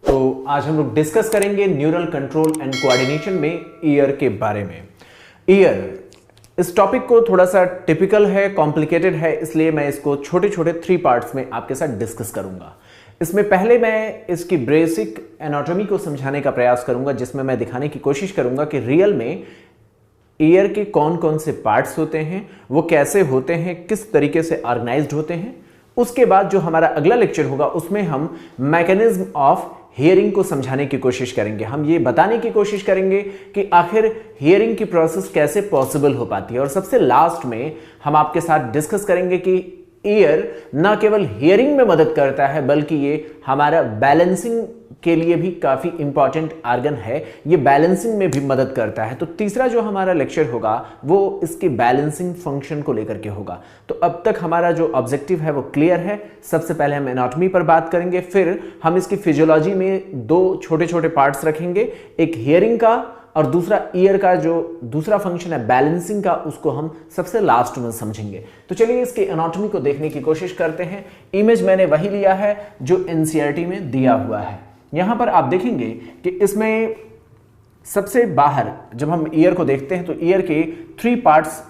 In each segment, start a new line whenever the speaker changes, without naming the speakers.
तो आज हम लोग डिस्कस करेंगे न्यूरल कंट्रोल एंड कोऑर्डिनेशन में ईयर के बारे में। ईयर, इस टॉपिक को थोड़ा सा टिपिकल है, कॉम्प्लिकेटेड है, इसलिए मैं इसको छोटे छोटे 3 पार्ट्स में आपके साथ डिस्कस करूंगा। इसमें पहले मैं इसकी बेसिक एनाटॉमी को समझाने का प्रयास करूंगा, जिसमें मैं दिखाने की कोशिश करूंगा कि रियल में ईयर के कौन कौन से पार्ट्स होते हैं, वो कैसे होते हैं, किस तरीके से ऑर्गेनाइज्ड होते हैं। उसके बाद जो हमारा अगला लेक्चर होगा उसमें हम मैकेनिज्म ऑफ हियरिंग को समझाने की कोशिश करेंगे। हम ये बताने की कोशिश करेंगे कि आखिर हियरिंग की प्रोसेस कैसे पॉसिबल हो पाती है। और सबसे लास्ट में हम आपके साथ डिस्कस करेंगे कि ईयर ना केवल हियरिंग में मदद करता है, बल्कि ये हमारा बैलेंसिंग के लिए भी काफी इंपॉर्टेंट ऑर्गन है, ये बैलेंसिंग में भी मदद करता है। तो तीसरा जो हमारा लेक्चर होगा वो इसके बैलेंसिंग फंक्शन को लेकर के होगा। तो अब तक हमारा जो ऑब्जेक्टिव है वो क्लियर है। सबसे पहले हम एनाटॉमी पर बात करेंगे, फिर हम इसकी फिजियोलॉजी में 2 छोटे छोटे पार्ट्स रखेंगे, एक हियरिंग का और दूसरा ईयर का जो दूसरा फंक्शन है बैलेंसिंग का, उसको हम सबसे लास्ट में समझेंगे। तो चलिए इसके एनाटॉमी को देखने की कोशिश करते हैं। इमेज मैंने वही लिया है जो एनसीईआरटी में दिया हुआ है। यहां पर आप देखेंगे कि इसमें सबसे बाहर जब हम ईयर को देखते हैं तो ईयर के 3 पार्ट्स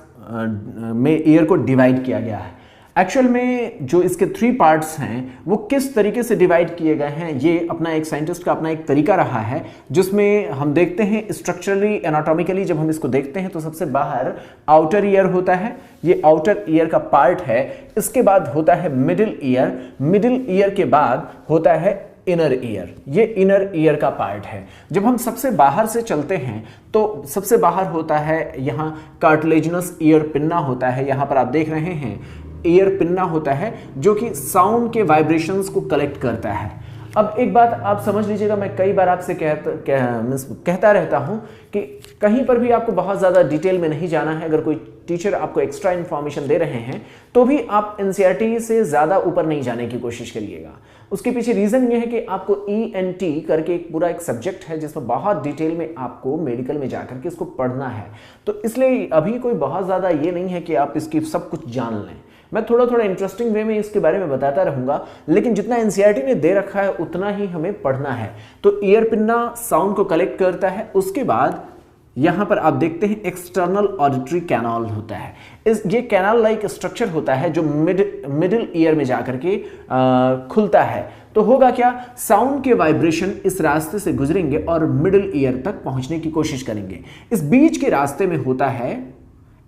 में ईयर को डिवाइड किया गया है। एक्चुअल में जो इसके 3 पार्ट्स हैं वो किस तरीके से डिवाइड किए गए हैं, ये अपना एक साइंटिस्ट का अपना एक तरीका रहा है, जिसमें हम देखते हैं स्ट्रक्चरली एनाटॉमिकली जब हम इसको देखते हैं तो सबसे बाहर आउटर ईयर होता है, ये आउटर ईयर का पार्ट है। इसके बाद होता है मिडिल ईयर, मिडिल ईयर के बाद होता है इनर ईयर, ये इनर ईयर का पार्ट है। जब हम सबसे बाहर से चलते हैं तो सबसे बाहर होता है यहाँ कार्टिलेजिनस ईयर पिन्ना होता है। यहाँ पर आप देख रहे हैं ईयर पिन्ना होता है जो कि साउंड के वाइब्रेशंस को कलेक्ट करता है। अब एक बात आप समझ लीजिएगा, मैं कई बार आपसे कहता रहता हूं कि कहीं पर भी आपको बहुत ज़्यादा डिटेल में नहीं जाना है। अगर कोई टीचर आपको एक्स्ट्रा इन्फॉर्मेशन दे रहे हैं तो भी आप एनसीईआरटी से ज़्यादा ऊपर नहीं जाने की कोशिश करिएगा। उसके पीछे रीज़न ये है कि आपको ईएनटी करके एक पूरा एक सब्जेक्ट है जिसमें बहुत डिटेल में आपको मेडिकल में जाकर के इसको पढ़ना है। तो इसलिए अभी कोई बहुत ज़्यादा ये नहीं है कि आप इसकी सब कुछ जान लें। मैं थोड़ा थोड़ा इंटरेस्टिंग वे में इसके बारे में बताता रहूंगा, लेकिन जितना एनसीईआरटी ने दे रखा है उतना ही हमें पढ़ना है। तो ईयर पिन्ना साउंड को कलेक्ट करता है। उसके बाद यहां पर आप देखते हैं एक्सटर्नल ऑडिटरी कैनाल होता है। ये कैनाल लाइक स्ट्रक्चर होता है जो मिडिल ईयर में जाकर के खुलता है। तो होगा क्या, साउंड के वाइब्रेशन इस रास्ते से गुजरेंगे और मिडिल ईयर तक पहुंचने की कोशिश करेंगे। इस बीच के रास्ते में होता है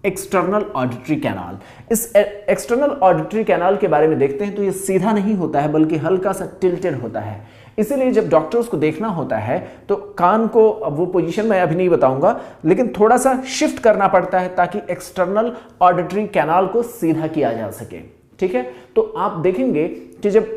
एक्सटर्नल ऑडिटरी कैनाल। इस एक्सटर्नल ऑडिटरी कैनाल के बारे में देखते हैं तो ये सीधा नहीं होता है, बल्कि हल्का सा टिल्टेड होता है। इसीलिए जब डॉक्टर्स को देखना होता है तो कान को, अब वो पोजीशन मैं अभी नहीं बताऊंगा, लेकिन थोड़ा सा शिफ्ट करना पड़ता है ताकि एक्सटर्नल ऑडिटरी कैनाल को सीधा किया जा सके। ठीक है, तो आप देखेंगे कि जब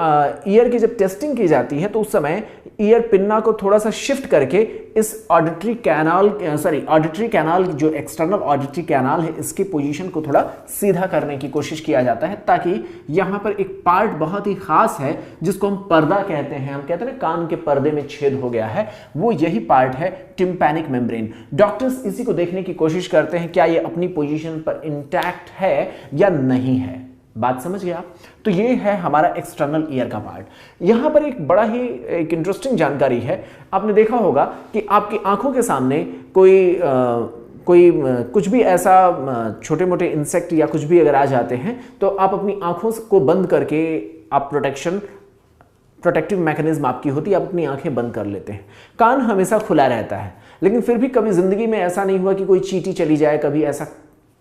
ईयर की जब टेस्टिंग की जाती है तो उस समय ईयर पिन्ना को थोड़ा सा शिफ्ट करके इस ऑडिटरी कैनाल जो एक्सटर्नल ऑडिटरी कैनाल है इसकी पोजीशन को थोड़ा सीधा करने की कोशिश किया जाता है, ताकि यहां पर एक पार्ट बहुत ही खास है जिसको हम पर्दा कहते हैं। हम कहते हैं ना कान के पर्दे में छेद हो गया है, वो यही पार्ट है टिम्पैनिक मेम्ब्रेन। डॉक्टर्स इसी को देखने की कोशिश करते हैं क्या ये अपनी पोजीशन पर इंटैक्ट है या नहीं है। बात समझ गया? तो ये है हमारा एक्सटर्नल ईयर का पार्ट। यहां पर एक बड़ा ही एक इंटरेस्टिंग जानकारी है। आपने देखा होगा कि आपकी आंखों के सामने कोई कुछ भी ऐसा छोटे मोटे इंसेक्ट या कुछ भी अगर आ जाते हैं तो आप अपनी आंखों को बंद करके आप प्रोटेक्टिव मैकेनिज्म आपकी होती है, आप अपनी आंखें बंद कर लेते हैं। कान हमेशा खुला रहता है, लेकिन फिर भी कभी जिंदगी में ऐसा नहीं हुआ कि कोई चींटी चली जाए, कभी ऐसा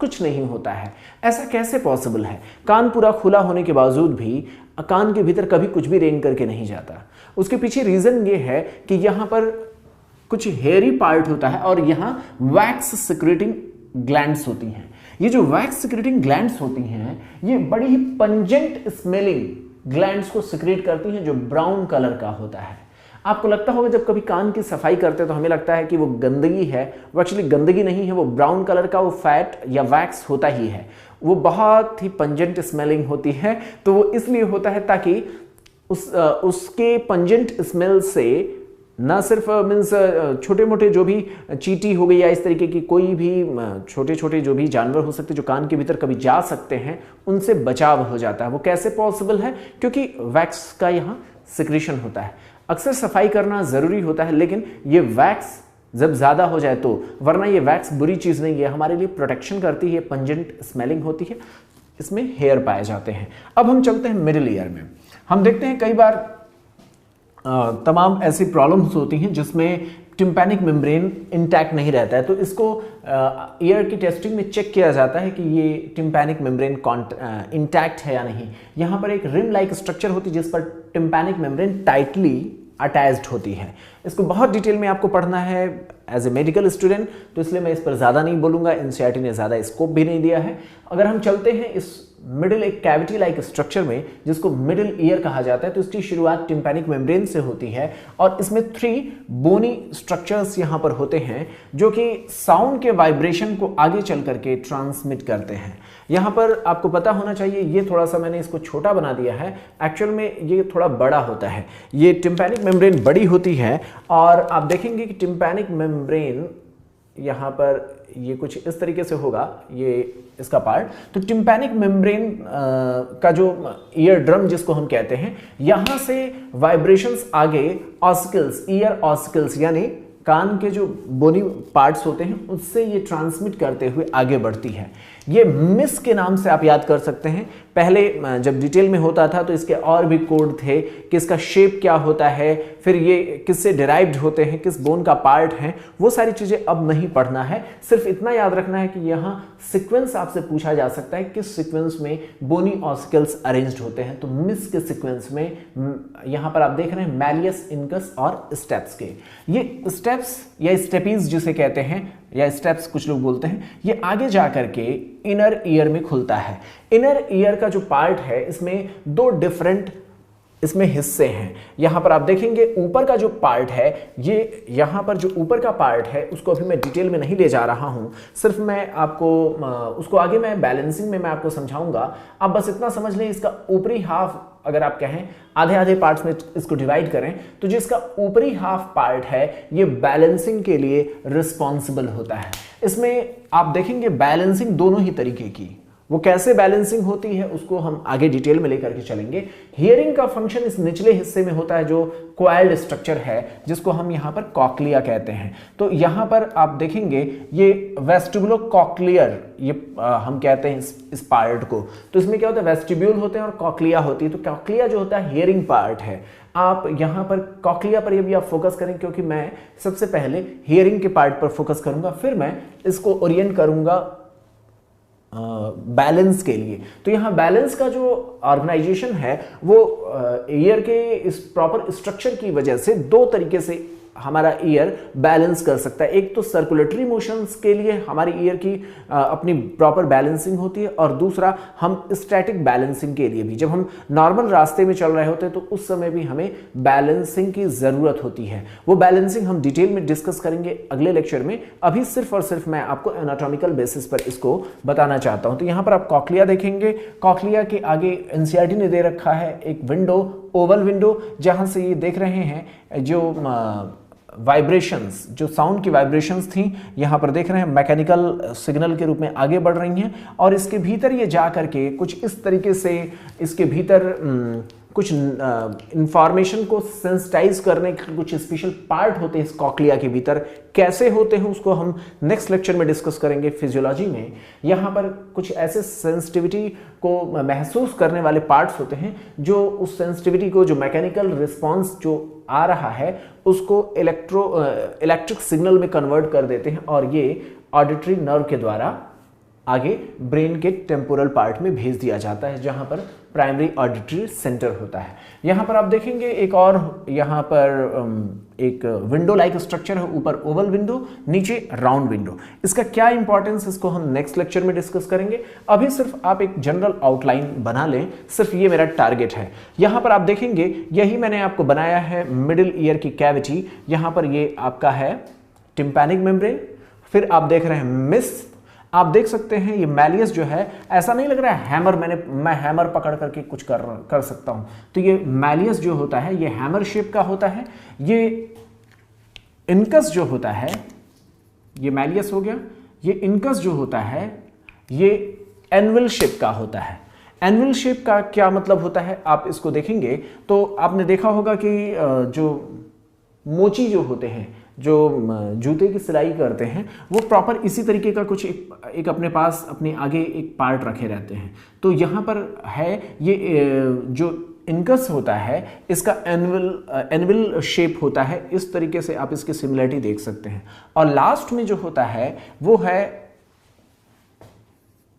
कुछ नहीं होता है। ऐसा कैसे पॉसिबल है? कान पूरा खुला होने के बावजूद भी कान के भीतर कभी कुछ भी रेंग करके नहीं जाता। उसके पीछे रीजन ये है कि यहां पर कुछ हेयरी पार्ट होता है और यहां वैक्स सिक्रेटिंग ग्लैंड्स होती हैं। ये जो वैक्स सिक्रेटिंग ग्लैंड्स होती हैं ये बड़ी ही पंजेंट स्मेलिंग ग्लैंड्स को सिक्रेट करती हैं जो ब्राउन कलर का होता है। आपको लगता होगा जब कभी कान की सफाई करते हैं तो हमें लगता है कि वो गंदगी है, वो एक्चुअली गंदगी नहीं है, वो ब्राउन कलर का वो फैट या वैक्स होता ही है। वो बहुत ही पंजेंट स्मेलिंग होती है। तो वो इसलिए होता है ताकि उसके पंजेंट स्मेल से ना सिर्फ मीन्स छोटे मोटे जो भी चींटी हो गई या इस तरीके की कोई भी छोटे छोटे जो भी जानवर हो सकते हैं जो कान के भीतर कभी जा सकते हैं, उनसे बचाव हो जाता है। वो कैसे पॉसिबल है? क्योंकि वैक्स का यहाँ सिक्रीशन होता है। अक्सर सफाई करना ज़रूरी होता है, लेकिन ये वैक्स जब ज़्यादा हो जाए तो, वरना ये वैक्स बुरी चीज़ नहीं है, हमारे लिए प्रोटेक्शन करती है, पंजेंट स्मेलिंग होती है, इसमें हेयर पाए जाते हैं। अब हम चलते हैं मिडिल ईयर में। हम देखते हैं कई बार तमाम ऐसी प्रॉब्लम्स होती हैं जिसमें टिम्पैनिक मेम्ब्रेन इंटैक्ट नहीं रहता है, तो इसको ईयर की टेस्टिंग में चेक किया जाता है कि ये टिम्पैनिक मेम्ब्रेन इंटैक्ट है या नहीं। यहाँ पर एक रिम लाइक स्ट्रक्चर होती है जिस पर टिम्पैनिक मेम्ब्रेन टाइटली अटैच्ड होती है। इसको बहुत डिटेल में आपको पढ़ना है एज ए मेडिकल स्टूडेंट, तो इसलिए मैं इस पर ज़्यादा नहीं बोलूँगा, एनसीईआरटी ने ज़्यादा स्कोप भी नहीं दिया है। अगर हम चलते हैं इस मिडिल एक कैविटी लाइक स्ट्रक्चर में जिसको मिडिल ईयर कहा जाता है, तो इसकी शुरुआत टिम्पैनिक मेम्ब्रेन से होती है और इसमें 3 बोनी स्ट्रक्चर्स यहाँ पर होते हैं जो कि साउंड के वाइब्रेशन को आगे चल करके ट्रांसमिट करते हैं। यहाँ पर आपको पता होना चाहिए, ये थोड़ा सा मैंने इसको छोटा बना दिया है, एक्चुअल में ये थोड़ा बड़ा होता है। ये टिम्पैनिक मेम्ब्रेन बड़ी होती है और आप देखेंगे कि टिम्पैनिक मेम्ब्रेन यहाँ पर ये कुछ इस तरीके से होगा, ये इसका पार्ट। तो टिम्पैनिक मेम्ब्रेन का जो ईयर ड्रम जिसको हम कहते हैं, यहाँ से वाइब्रेशंस आगे ऑसिकल्स, ईयर ऑसिकल्स यानी कान के जो बोनी पार्ट्स होते हैं उससे ये ट्रांसमिट करते हुए आगे बढ़ती है। ये मिस के नाम से आप याद कर सकते हैं। पहले जब डिटेल में होता था तो इसके और भी कोड थे कि इसका शेप क्या होता है, फिर ये किससे डिराइव्ड होते हैं, किस बोन का पार्ट है, वो सारी चीज़ें अब नहीं पढ़ना है। सिर्फ इतना याद रखना है कि यहाँ सीक्वेंस आपसे पूछा जा सकता है किस सीक्वेंस में बोनी ऑसिकल्स अरेंज्ड होते हैं। तो मिस के सीक्वेंस में यहाँ पर आप देख रहे हैं मैलियस, इनकस और स्टेप्स के। ये स्टेप्स या स्टेपीज जिसे कहते हैं या स्टेप्स कुछ लोग बोलते हैं, ये आगे जा करके इनर ईयर में खुलता है। इनर ईयर का जो पार्ट है इसमें 2 डिफरेंट इसमें हिस्से हैं। यहाँ पर आप देखेंगे ऊपर का जो पार्ट है, ये यहाँ पर जो ऊपर का पार्ट है उसको अभी मैं डिटेल में नहीं ले जा रहा हूँ, सिर्फ मैं आपको उसको आगे मैं बैलेंसिंग में मैं आपको समझाऊंगा। आप बस इतना समझ लें, इसका ऊपरी हाफ अगर आप कहें आधे आधे पार्ट्स में इसको डिवाइड करें तो जिसका ऊपरी हाफ पार्ट है ये बैलेंसिंग के लिए रिस्पॉन्सिबल होता है। इसमें आप देखेंगे बैलेंसिंग दोनों ही तरीके की, वो कैसे बैलेंसिंग होती है उसको हम आगे डिटेल में लेकर के चलेंगे। हियरिंग का फंक्शन इस निचले हिस्से में होता है जो क्वाइल्ड स्ट्रक्चर है जिसको हम यहाँ पर कॉक्लिया कहते हैं। तो यहाँ पर आप देखेंगे ये वेस्टिबुलो कॉक्लियर, ये हम कहते हैं इस पार्ट को। तो इसमें क्या होता है, वेस्टिब्यूल होते हैं और कॉक्लिया होती है। तो कॉक्लिया जो होता है हियरिंग पार्ट है। आप यहाँ पर कॉक्लिया पर ये भी आप फोकस करें क्योंकि मैं सबसे पहले हियरिंग के पार्ट पर फोकस करूंगा, फिर मैं इसको ओरिएंट करूंगा बैलेंस के लिए। तो यहाँ बैलेंस का जो ऑर्गेनाइजेशन है वो ईयर के इस प्रॉपर स्ट्रक्चर की वजह से 2 तरीके से हमारा ईयर बैलेंस कर सकता है। एक तो सर्कुलेटरी मोशंस के लिए हमारी ईयर की अपनी प्रॉपर बैलेंसिंग होती है और दूसरा हम स्टैटिक बैलेंसिंग के लिए भी, जब हम नॉर्मल रास्ते में चल रहे होते हैं तो उस समय भी हमें बैलेंसिंग की ज़रूरत होती है। वो बैलेंसिंग हम डिटेल में डिस्कस करेंगे अगले लेक्चर में। अभी सिर्फ और सिर्फ मैं आपको एनाटॉमिकल बेसिस पर इसको बताना चाहता हूँ। तो यहाँ पर आप कॉक्लिया देखेंगे, कॉक्लिया के आगे एनसीईआरटी ने दे रखा है एक विंडो, ओवल विंडो, जहाँ से ये देख रहे हैं जो वाइब्रेशंस, जो साउंड की वाइब्रेशंस थी यहाँ पर देख रहे हैं मैकेनिकल सिग्नल के रूप में आगे बढ़ रही हैं और इसके भीतर ये जा करके कुछ इस तरीके से इसके भीतर कुछ इंफॉर्मेशन को सेंसिटाइज करने के कुछ स्पेशल पार्ट होते हैं इस कॉक्लिया के भीतर। कैसे होते हैं उसको हम नेक्स्ट लेक्चर में डिस्कस करेंगे फिजियोलॉजी में। यहाँ पर कुछ ऐसे सेंसिटिविटी को महसूस करने वाले पार्ट्स होते हैं जो उस सेंसिटिविटी को, जो मैकेनिकल रिस्पॉन्स जो आ रहा है उसको इलेक्ट्रिक सिग्नल में कन्वर्ट कर देते हैं और ये ऑडिटरी नर्व के द्वारा आगे ब्रेन के टेम्पोरल पार्ट में भेज दिया जाता है जहां पर प्राइमरी ऑडिटरी सेंटर होता है। यहाँ पर आप देखेंगे एक और यहाँ पर एक विंडो लाइक स्ट्रक्चर है, ऊपर ओवल विंडो, नीचे राउंड विंडो। इसका क्या इंपॉर्टेंस, इसको हम नेक्स्ट लेक्चर में डिस्कस करेंगे। अभी सिर्फ आप एक जनरल आउटलाइन बना लें, सिर्फ ये मेरा टारगेट है। यहाँ पर आप देखेंगे यही मैंने आपको बनाया है मिडिल ईयर की कैविटी। यहाँ पर ये आपका है टिम्पैनिक मेम्ब्रेन, फिर आप देख रहे हैं मिस, आप देख सकते हैं ये मैलियस जो है, ऐसा नहीं लग रहा है हैमर, मैं हैमर पकड़ करके कुछ कर सकता हूं। तो ये मैलियस जो होता है ये हैमर शेप का होता है। ये इनकस जो होता है, ये मैलियस हो गया, ये इनकस जो होता है ये एनविल शेप का होता है। एनुअल शेप का क्या मतलब होता है, आप इसको देखेंगे तो आपने देखा होगा कि जो मोची जो होते हैं, जो जूते की सिलाई करते हैं, वो प्रॉपर इसी तरीके का कुछ एक अपने पास अपने आगे एक पार्ट रखे रहते हैं। तो यहाँ पर है ये जो इनकस होता है इसका एनुअल शेप होता है। इस तरीके से आप इसकी सिमिलरिटी देख सकते हैं। और लास्ट में जो होता है वो है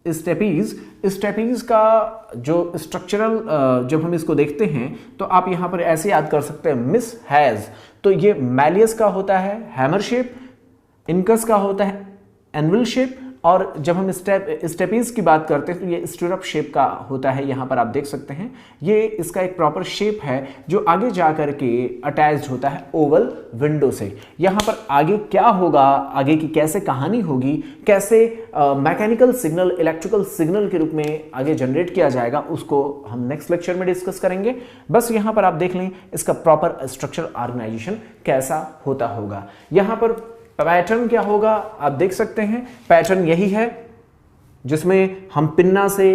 स्टेपीज का जो स्ट्रक्चरल, जब हम इसको देखते हैं तो आप यहां पर ऐसे याद कर सकते हैं, मिस हैज, तो ये मैलियस का होता है हैमर शेप, इनकस का होता है एनुअल शेप, और जब हम स्टेपीज की बात करते हैं तो ये स्टिरअप शेप का होता है। यहां पर आप देख सकते हैं ये इसका एक प्रॉपर शेप है जो आगे जाकर के अटैच्ड होता है ओवल विंडो से। यहां पर आगे क्या होगा, आगे की कैसे कहानी होगी, कैसे मैकेनिकल सिग्नल इलेक्ट्रिकल सिग्नल के रूप में आगे जनरेट किया जाएगा, उसको हम नेक्स्ट लेक्चर में डिस्कस करेंगे। बस यहां पर आप देख लें इसका प्रॉपर स्ट्रक्चर ऑर्गेनाइजेशन कैसा होता होगा। यहां पर पैटर्न क्या होगा आप देख सकते हैं, पैटर्न यही है जिसमें हम पिन्ना से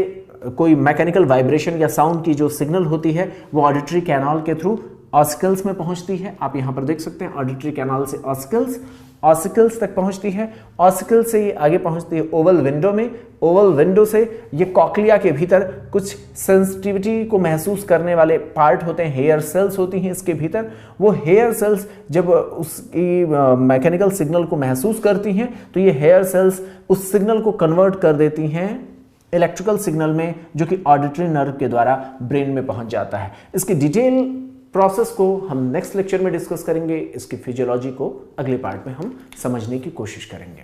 कोई मैकेनिकल वाइब्रेशन या साउंड की जो सिग्नल होती है वो ऑडिटरी कैनाल के थ्रू ऑसिकल्स में पहुंचती है। आप यहां पर देख सकते हैं ऑडिटरी कैनाल से ऑसिकल्स तक पहुंचती है, ऑसिकल से ये आगे पहुंचती है ओवल विंडो में, ओवल विंडो से ये कॉक्लिया के भीतर कुछ सेंसिटिविटी को महसूस करने वाले पार्ट होते हैं, हेयर सेल्स होती हैं इसके भीतर। वो हेयर सेल्स जब उसकी मैकेनिकल सिग्नल को महसूस करती हैं तो ये हेयर सेल्स उस सिग्नल को कन्वर्ट कर देती हैं इलेक्ट्रिकल सिग्नल में, जो कि ऑडिटरी नर्व के द्वारा ब्रेन में पहुंच जाता है। इसकी डिटेल प्रोसेस को हम नेक्स्ट लेक्चर में डिस्कस करेंगे। इसकी फिजियोलॉजी को अगले पार्ट में हम समझने की कोशिश करेंगे।